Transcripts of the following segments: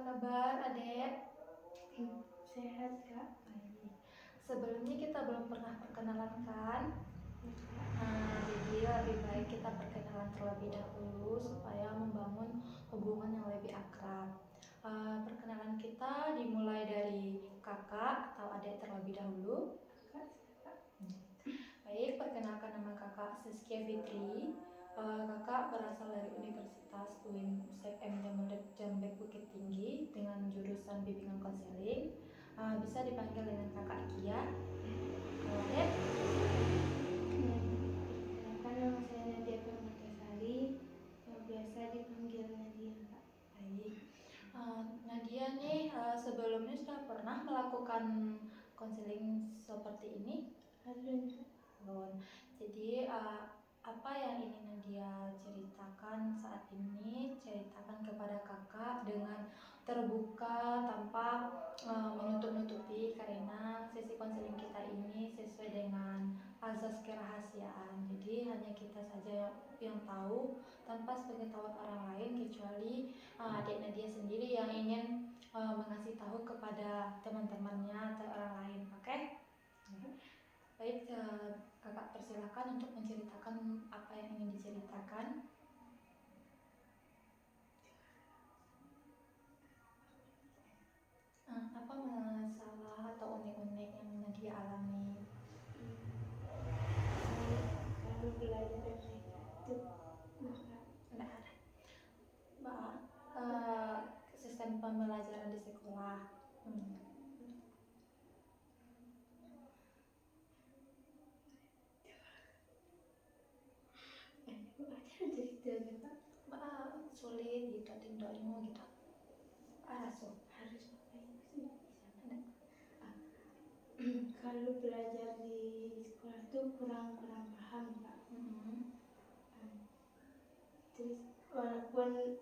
kabar, Adek? Sehat, Kak. Baik. Sebelumnya kita belum pernah perkenalan kan? Jadi lebih baik kita perkenalan terlebih dahulu supaya membangun hubungan yang lebih akrab. Perkenalan kita dimulai dari kakak atau adik terlebih dahulu. Baik, perkenalkan nama kakak Saskia Fitri. Kakak berasal dari Universitas UIN USEM Jambek Bukit Tinggi dengan jurusan bimbingan konseling. Bisa dipanggil dengan kakak Kia. Kalau Dek? Perkenalkan, nama saya Nadia Permatasari, yang biasa dipanggil Nadia, Kak. Baik. Nadia nih sebelumnya sudah pernah melakukan konseling seperti ini? Belum. Jadi apa yang ingin Nadia ceritakan saat ini, ceritakan kepada kakak dengan terbuka tanpa menutup-nutupi, karena sesi konseling kita ini sesuai dengan azas kerahasiaan. Jadi hanya kita saja yang tahu tanpa sepengetahuan orang lain, kecuali adik Nadia sendiri yang ingin mengasih tahu kepada teman-temannya atau orang lain. Oke? Baik, kakak persilahkan untuk menceritakan apa yang ingin diceritakan. Apa masalah atau unik-unik yang Nadia alami? Kalau belajar itu Tidak ada. Mbak, sistem pembelajaran di sekolah. cerita Mbak, sulit gitu tindaknya gitu. harus kalau belajar di sekolah tuh kurang paham, Kak. Terus walaupun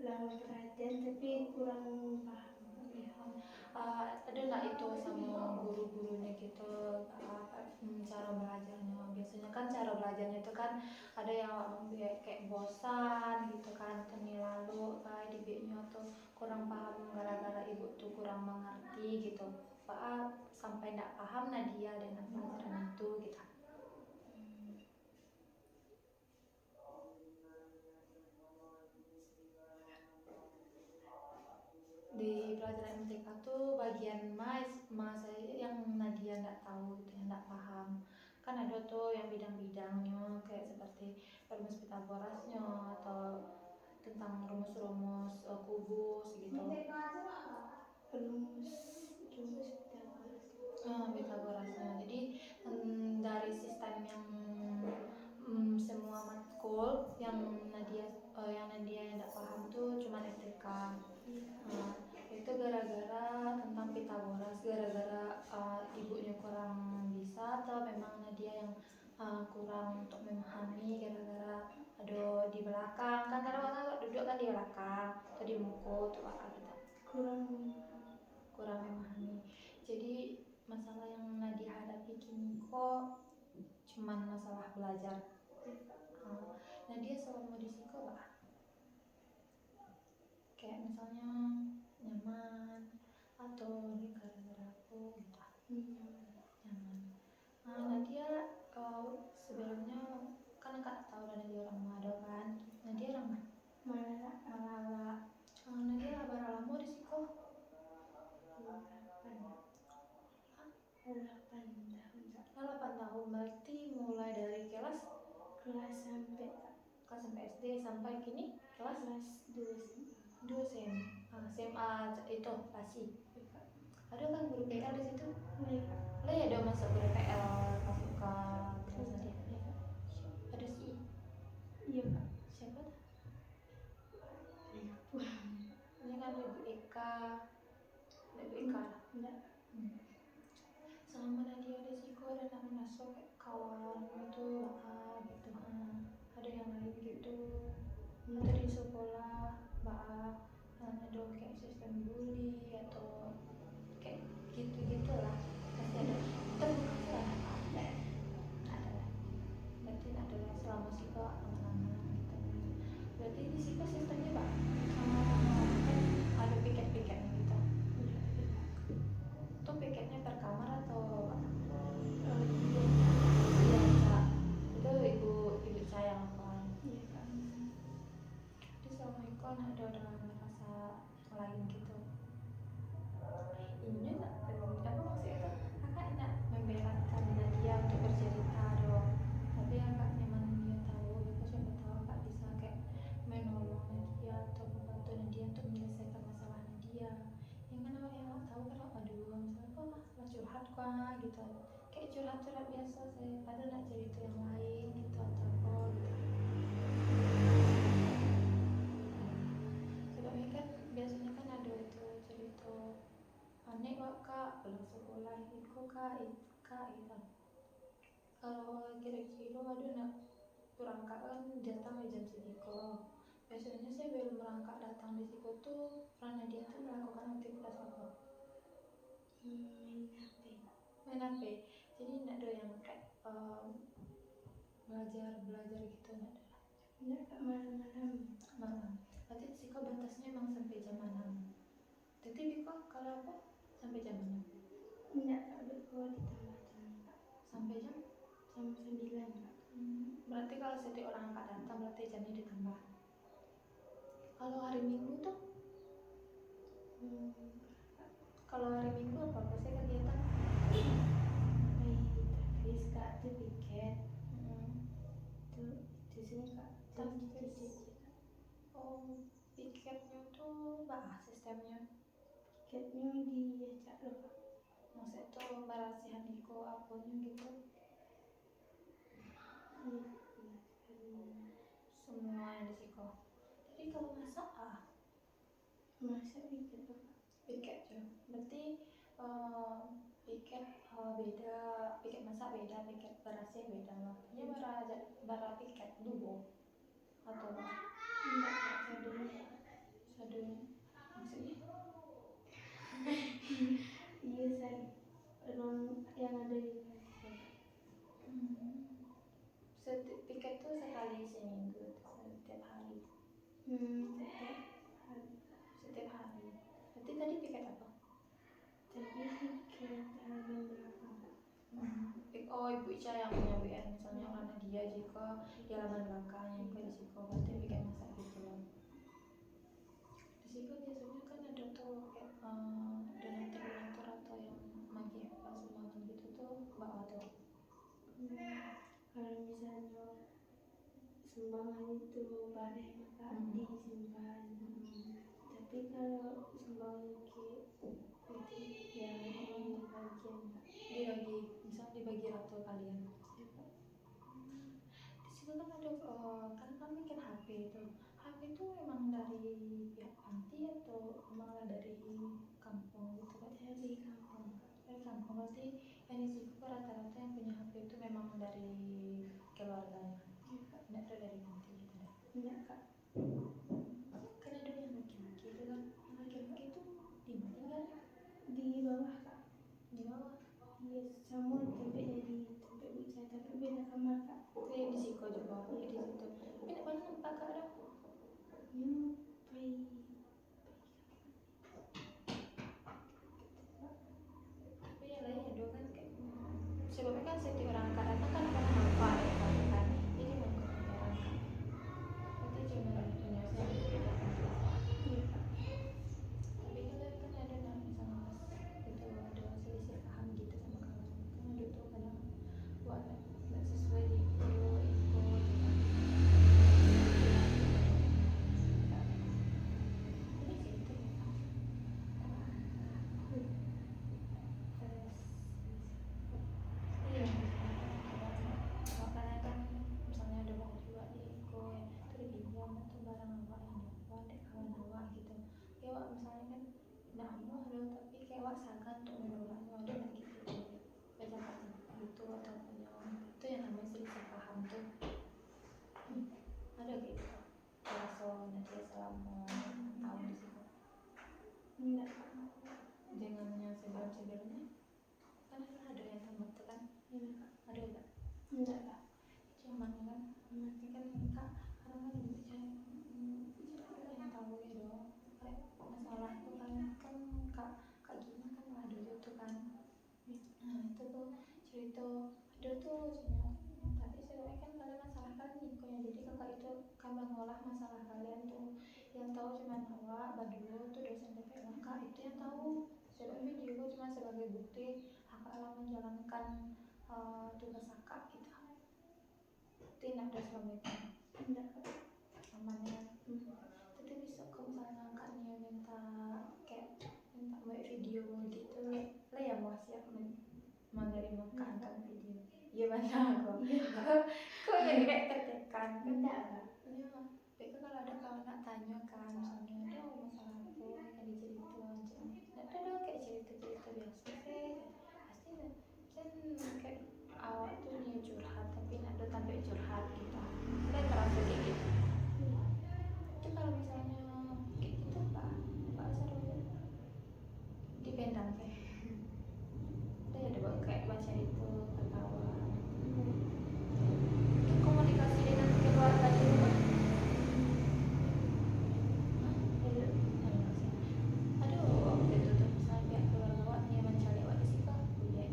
lama perhatian tapi kurang paham. Ada nggak itu sama guru-gurunya gitu, cara belajarnya? Biasanya kan cara belajarnya itu kan ada yang kayak bosan gitu kan, teni lalu kayak dibiknya tuh kurang paham gara-gara ibu tuh kurang mengerti gitu. Pak sampai nggak paham Nadia dengan pelajaran itu gitu. Di pelajaran MTK tuh bagian saya yang Nadia nggak tahu gitu, yang nggak paham. Kan ada tuh yang bidang-bidangnya kayak seperti rumus Pitagorasnya atau tentang rumus-rumus kubus gitu. rumus Pitagorasnya. Jadi dari sistem yang semua matkul yang Nadia yang nggak paham tuh cuma MTK. Itu gara-gara tentang Pitagoras, gara-gara ibunya kurang bisa atau memang Nadia yang kurang untuk memahami, gara-gara ada di belakang kan, karena orang duduk kan di belakang atau di muka tuh kita kurang memahami. Jadi masalah yang Nadia hadapi kini kok cuman masalah belajar. Nadia selama di Siko Pak, kayak misalnya nyaman atau ini gara-gara aku gitu. Nyaman. Nadia sebelumnya kan Kak tahu Nadia orang Manado kan. Nadia orang mana? Malala. Nadia berapa lama di Siko? 8 tahun, berarti mulai dari kelas sampai SD sampai kini kelas 2 SMA itu pasti. Ada kan guru PL di situ? Lah ya ada masa guru PL masuk ke kelas Nadia. Ada sih. Iya, Kak. Siapa tuh? Ini kan Ibu Eka. Enggak. Selama Nadia ada sih kok ada masuk kayak kawan itu gitu. Ada yang lain gitu. Atau di sekolah ada kayak sistem bully atau kayak gitu-gitulah, pasti ada. Terbuka lah, ada lah. Berarti ada lah selama sih kok aman-aman gitu. Berarti di situ sistemnya Pak kan kak gitu, kayak curhat-curhat biasa saya, padahal nak cerita yang lain gitu atau apa gitu. Sebabnya kan biasanya kan ada itu cerita aneh wak kak pulang sekolah itu kak gitu. Kalau kira-kira aduh nak berangkat kan datang di jam segitu. Biasanya saya belum berangkat datang di situ tuh karena dia tuh melakukan aktivitas apa? Main HP. Main HP. Jadi nak ada yang kayak belajar gitu nak ada. Enggak kak, malam-malam. Malam. Berarti sih kok batasnya emang sampai jam 6. Jadi Biko kalau apa sampai jam 6? Enggak kak, Beko ditambah jam kak. Sampai jam 9 kak. Berarti kalau setiap orang angkat datang berarti jamnya ditambah. Kalau hari Minggu tuh? Kalau hari Minggu apa sih kegiatan? Main tervis kak, itu piket. Itu sini kak. Oh, piketnya tuh bah sistemnya. Piketnya diajak loh kak. Maksudnya tuh barasihan iko apanya gitu. Semua yang di siko. Jadi kalau masak Masak piket loh kak. piket tuh. Berarti piket beda, piket masak beda, piket berasnya beda lah. Ini bara piket dulu atau apa? Enggak kak, sadunya. Maksudnya? Iya saya orang yang ada di Piket tuh sekali seminggu, setiap hari. Setiap hari. Berarti tadi piket apa? Tapi piket halaman belakang. Oh, Ibu Ica yang punya WN misalnya karena dia jika di halaman belakang yang ke di situ berarti piket masak gitu loh. Di situ biasanya kan ada tuh kayak donatur atau yang magih sumbangan gitu tuh mbak atau Kalau misalnya sumbangan itu bareng kak disimpan. Tapi kalau sumbangan ke itu ya di bagian kak. dibagi, misalnya dibagi rata kalian. Di situ kan ada kan bikin HP itu. HP itu emang dari pihak panti atau emang dari kampung gitu kan? Dari kampung kak. Dari kampung berarti yang di situ rata-rata yang punya HP itu memang dari keluarganya. Enggak ada dari panti gitu dah. Enggak kak. Kan ada yang laki-laki itu kan. Yang laki-laki itu di mana tinggalnya? Di bawah kak. Di bawah. Iya, sama tempatnya di tempat bicara tapi beda kamar kak. Di Siko juga, di situ. Tapi nak mana nampak kak ada? Tapi yang lain ada kan kayak sebabnya kan setiap orang angkat datang kan orang nampak ya kan. Jadi mau ke orang angkat. Berarti cuma punya saya beda kan. Iya kak. Tapi kalau kan ada nak misalnya pas itu ada selisih paham gitu sama kawan. Kan ada tuh kadang buat nggak sesuai di info gitu kan. Ini sih itu ya. Iya, kalau kalian kan misalnya ada mau jual di Iko ya, terus bingung atau barang apa yang dapat dek kawan awak gitu. Ya wak misalnya kan nak anu ada tapi kayak wak sagan untuk menolaknya ada nak gitu. Baca gitu atau punya itu yang namanya selisih paham tuh. Ada gitu. Rasa nanti selama tahun di situ. Enggak kak. Dengan yang sebelum-sebelumnya kan ada yang tamat tuh kan? Iya kak. Ada enggak? Enggak kak. Cuman kan nanti kan kak karena kan bisa yang tahu ya dong kayak masalah tuh kan kak Gina kan ada itu kan. Nah itu tuh cerita ada tuh cerita tapi sebenarnya kan kalian masalah kan Niko ya, jadi kakak itu kan mengolah masalah kalian tuh yang tahu cuma awak Badulu tuh dosen TPM kak itu yang tahu. Sebenarnya video cuma sebagai bukti kakak lah menjalankan tugas kakak gitu. Tidak ada selama itu. Enggak kak. Aman ya. Tapi bisa kalau misalnya kakaknya minta kayak minta buat video gitu lah ya mau siap menerima keangkat video. Gimana kok? Kok jadi kayak tertekan? Enggak, Kak. Iya, tapi kalau ada kawan nak tanya kan, misalnya ada masalah apa kan dicerita aja. Ada dong kayak cerita-cerita biasa sih. Pasti kan kayak awak tuh nih curhat tapi nak ada sampai curhat gitu. Saya merasa kayak gitu. Itu kalau misalnya kayak gitu pak seru dipendam sih. Ada kayak baca itu ketawa. Itu komunikasi dengan keluarga di rumah. Aduh, waktu itu tuh misalnya pihak keluarga awak nih mencari awak di situ, boleh.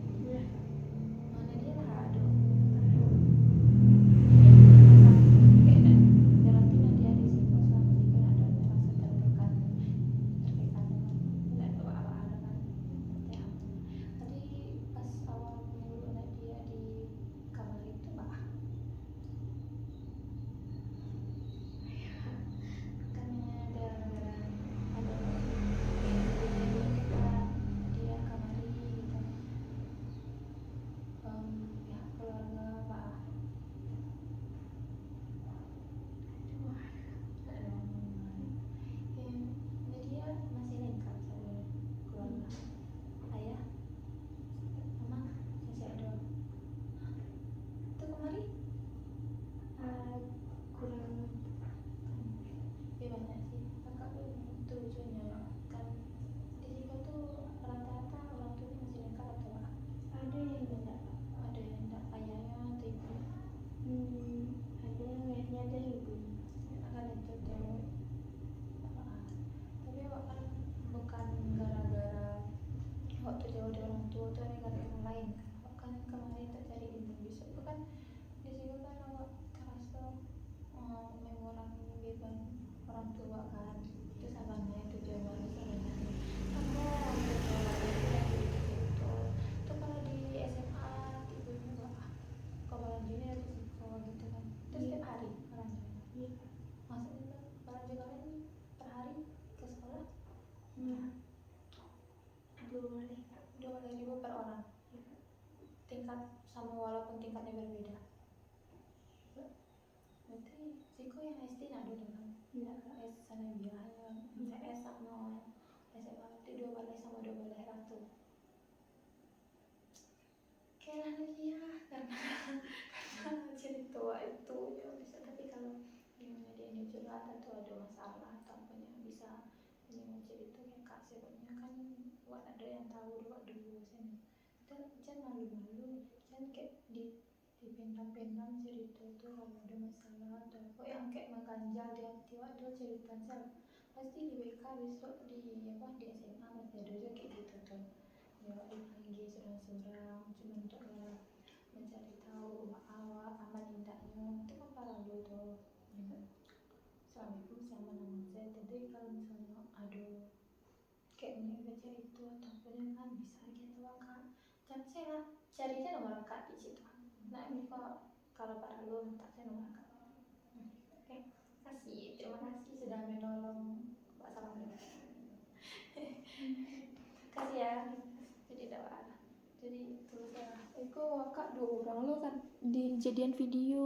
Mana dia lah, aduh. Kayak berarti dia di situ selama itu ada merasa tertekan dan awak ada kan. Ya. Tadi pas awal mulu dia di kamar itu, Pak. Waktu jauh dari orang tua tuh ada kata yang lain kan kemarin tak cari interview itu kan di situ kan awak terasa mengurangi beban orang tua kan itu sabarnya itu jawabannya sabarnya kamu udah lagi gitu itu kalau di SMA ibunya wah kalau Balanjuni ada di sekolah gitu kan itu setiap hari Balanjuni maksudnya Balanjuni kalian per hari ke sekolah 12.000 per orang tingkat sama walaupun tingkatnya berbeda berarti Ziko yang SD nak dulu kan S sana bilang CS sama SMA itu 2 balai sama 2 balai ratu kira dia karena cerita itu ya bisa tapi kalau gimana dia curhat atau ada masalah atau apa yang bisa ini mau cerita kayak kak sebabnya kan buat ada yang tahu dulu sini jangan malu-malu jangan kayak dipendam-pendam cerita tuh kalau ada masalah atau apa yang kayak mengganjal di hati ada cerita saya pasti di BK besok di apa di SMA masih ada juga kayak gitu tuh ya dipanggil seorang-seorang cuma untuk mencari tahu awal aman indahnya itu kan para lu tuh ya. Assalamualaikum sama nama saya tadi kalau misalnya ada kayak ini baca itu ataupun kan bisa gitu kan dan saya carinya nomor kak di situ nah ini kalau para lu minta saya nomor kak oke kasih terima kasih sudah menolong Pak Salam kasih ya jadi dakwah jadi terus ya itu kak 2 orang lo kan di jadian video